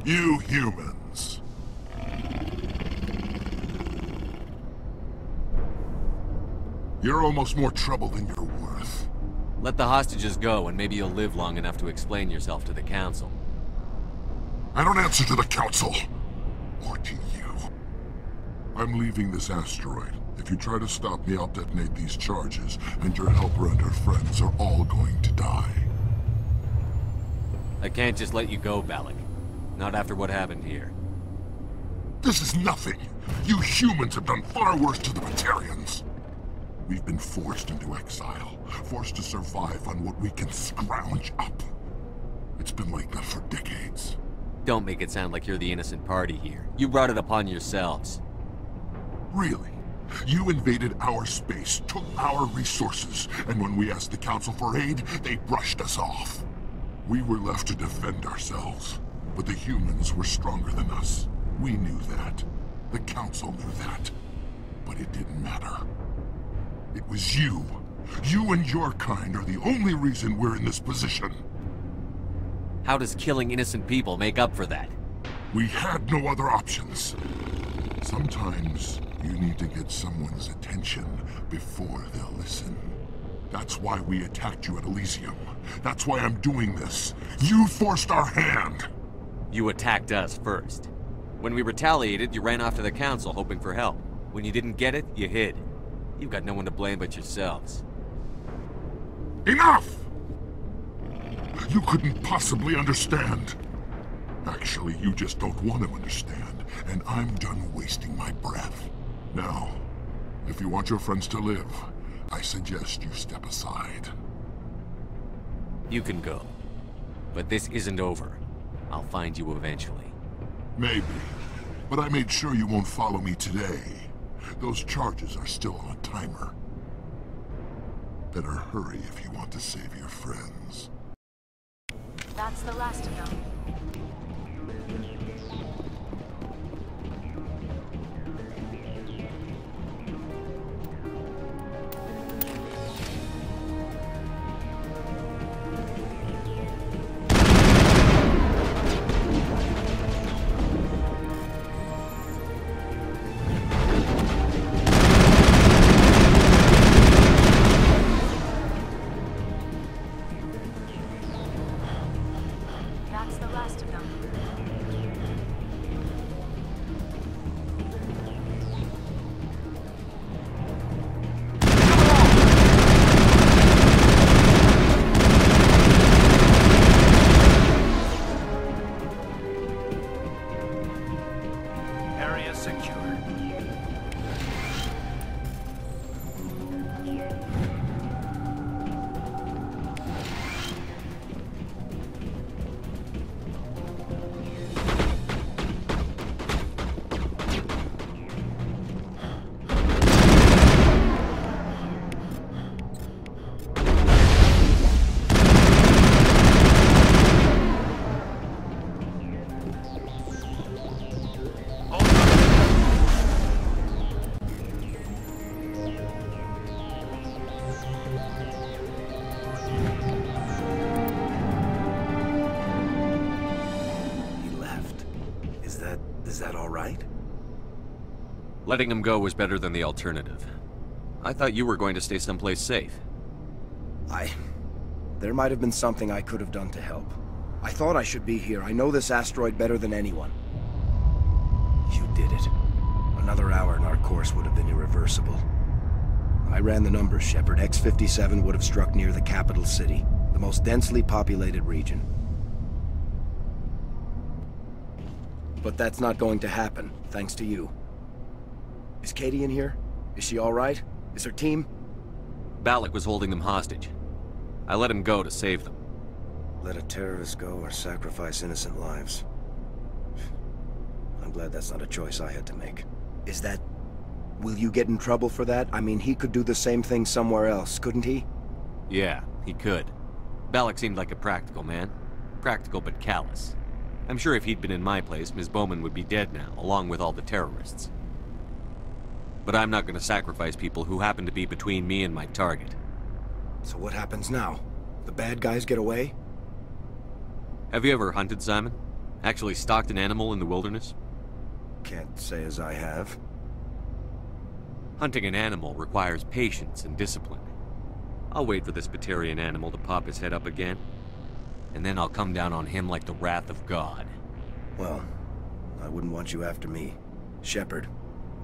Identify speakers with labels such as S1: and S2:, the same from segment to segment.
S1: You humans. You're almost more trouble than you're worth.
S2: Let the hostages go, and maybe you'll live long enough to explain yourself to the Council.
S1: I don't answer to the Council. Or to you. I'm leaving this asteroid. If you try to stop me, I'll detonate these charges, and your helper and her friends are all going to die.
S2: I can't just let you go, Balak. Not after what happened here.
S1: This is nothing. You humans have done far worse to the Batarians. We've been forced into exile, forced to survive on what we can scrounge up. It's been like that for decades.
S2: Don't make it sound like you're the innocent party here. You brought it upon yourselves.
S1: Really? You invaded our space, took our resources, and when we asked the Council for aid, they brushed us off. We were left to defend ourselves, but the humans were stronger than us. We knew that. The Council knew that. But it didn't matter. It was you. You and your kind are the only reason we're in this position.
S2: How does killing innocent people make up for that?
S1: We had no other options. Sometimes you need to get someone's attention before they'll listen. That's why we attacked you at Elysium. That's why I'm doing this. You forced our hand!
S2: You attacked us first. When we retaliated, you ran off to the council hoping for help. When you didn't get it, you hid. You've got no one to blame but yourselves.
S1: Enough! You couldn't possibly understand. Actually, you just don't want to understand, and I'm done wasting my breath. Now, if you want your friends to live, I suggest you step aside.
S2: You can go. But this isn't over. I'll find you eventually.
S1: Maybe. But I made sure you won't follow me today. Those charges are still on a timer. Better hurry if you want to save your friends.
S3: That's the last of them. That's the last of them.
S4: Area secure. Is that all right?
S2: Letting him go was better than the alternative. I thought you were going to stay someplace safe.
S4: There might have been something I could have done to help. I thought I should be here. I know this asteroid better than anyone. You did it. Another hour and our course would have been irreversible. I ran the numbers, Shepard. X-57 would have struck near the capital city, the most densely populated region. But that's not going to happen, thanks to you. Is Katie in here? Is she all right? Is her team?
S2: Balak was holding them hostage. I let him go to save them.
S4: Let a terrorist go or sacrifice innocent lives. I'm glad that's not a choice I had to make. Is that... Will you get in trouble for that? I mean, he could do the same thing somewhere else, couldn't he?
S2: Yeah, he could. Balak seemed like a practical man. Practical but callous. I'm sure if he'd been in my place, Ms. Bowman would be dead now, along with all the terrorists. But I'm not going to sacrifice people who happen to be between me and my target.
S4: So what happens now? The bad guys get away?
S2: Have you ever hunted, Simon? Actually stalked an animal in the wilderness?
S4: Can't say as I have.
S2: Hunting an animal requires patience and discipline. I'll wait for this Batarian animal to pop his head up again, and then I'll come down on him like the wrath of God.
S4: Well, I wouldn't want you after me. Shepard,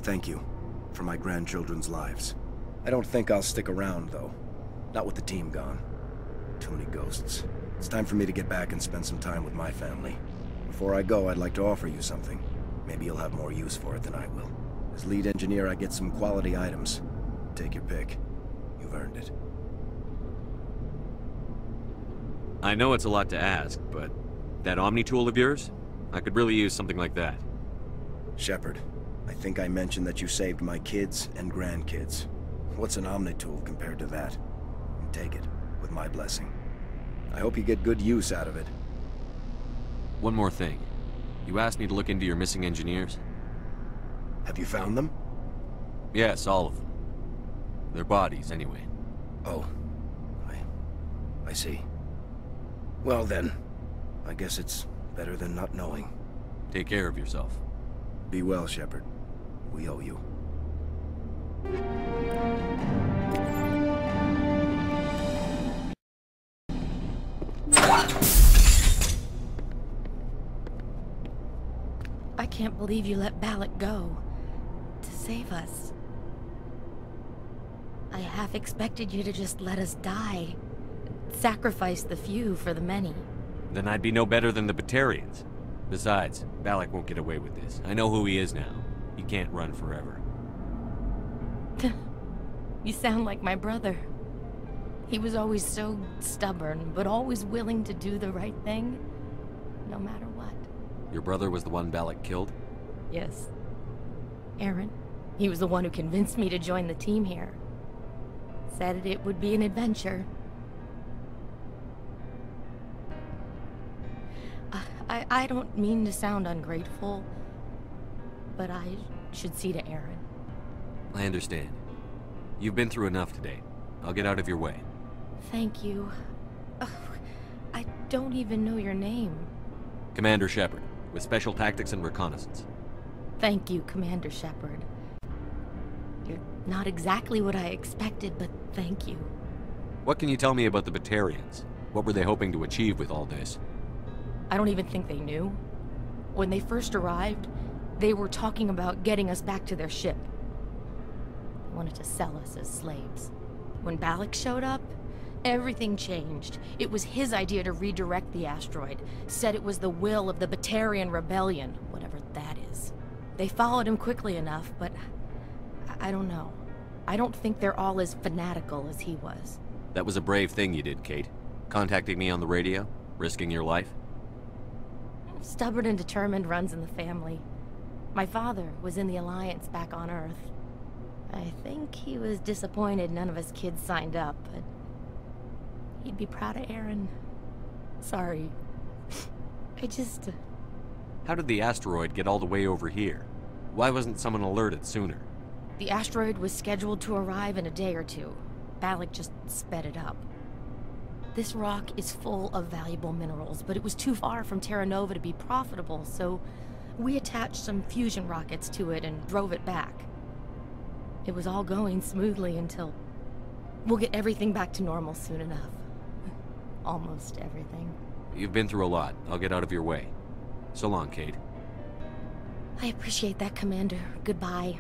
S4: thank you for my grandchildren's lives. I don't think I'll stick around, though. Not with the team gone. Too many ghosts. It's time for me to get back and spend some time with my family. Before I go, I'd like to offer you something. Maybe you'll have more use for it than I will. As lead engineer, I get some quality items. Take your pick. You've earned it.
S2: I know it's a lot to ask, but that Omni tool of yours? I could really use something like that.
S4: Shepard, I think I mentioned that you saved my kids and grandkids. What's an Omni tool compared to that? Take it, with my blessing. I hope you get good use out of it.
S2: One more thing. You asked me to look into your missing engineers?
S4: Have you found them?
S2: Yes, all of them. Their bodies, anyway.
S4: Oh. I see. Well then, I guess it's better than not knowing.
S2: Take care of yourself.
S4: Be well, Shepard. We owe you.
S5: can't believe you let Balak go. To save us. I half expected you to just let us die. Sacrifice the few for the many.
S2: Then I'd be no better than the Batarians. Besides, Balak won't get away with this. I know who he is now. He can't run forever.
S5: You sound like my brother. He was always so stubborn, but always willing to do the right thing, no matter what.
S2: Your brother was the one Balak killed?
S5: Yes. Aaron. He was the one who convinced me to join the team here. Said it would be an adventure. I don't mean to sound ungrateful, but I should see to Aaron.
S2: I understand. You've been through enough today. I'll get out of your way.
S5: Thank you. Oh, I don't even know your name.
S2: Commander Shepard, with Special Tactics and Reconnaissance.
S5: Thank you, Commander Shepard. You're not exactly what I expected, but thank you.
S2: What can you tell me about the Batarians? What were they hoping to achieve with all this?
S5: I don't even think they knew. When they first arrived, they were talking about getting us back to their ship. They wanted to sell us as slaves. When Balak showed up, everything changed. It was his idea to redirect the asteroid. Said it was the will of the Batarian Rebellion, whatever that is. They followed him quickly enough, but I don't know. I don't think they're all as fanatical as he was.
S2: That was a brave thing you did, Kate. Contacting me on the radio, risking your life.
S5: Stubborn and determined runs in the family. My father was in the Alliance back on Earth. I think he was disappointed none of his kids signed up, but he'd be proud of Aaron. Sorry. I just...
S2: How did the asteroid get all the way over here? Why wasn't someone alerted sooner?
S5: The asteroid was scheduled to arrive in a day or two. Balak just sped it up. This rock is full of valuable minerals, but it was too far from Terra Nova to be profitable, so we attached some fusion rockets to it and drove it back. It was all going smoothly until... We'll get everything back to normal soon enough. Almost everything.
S2: You've been through a lot. I'll get out of your way. So long, Kate.
S5: I appreciate that, Commander. Goodbye.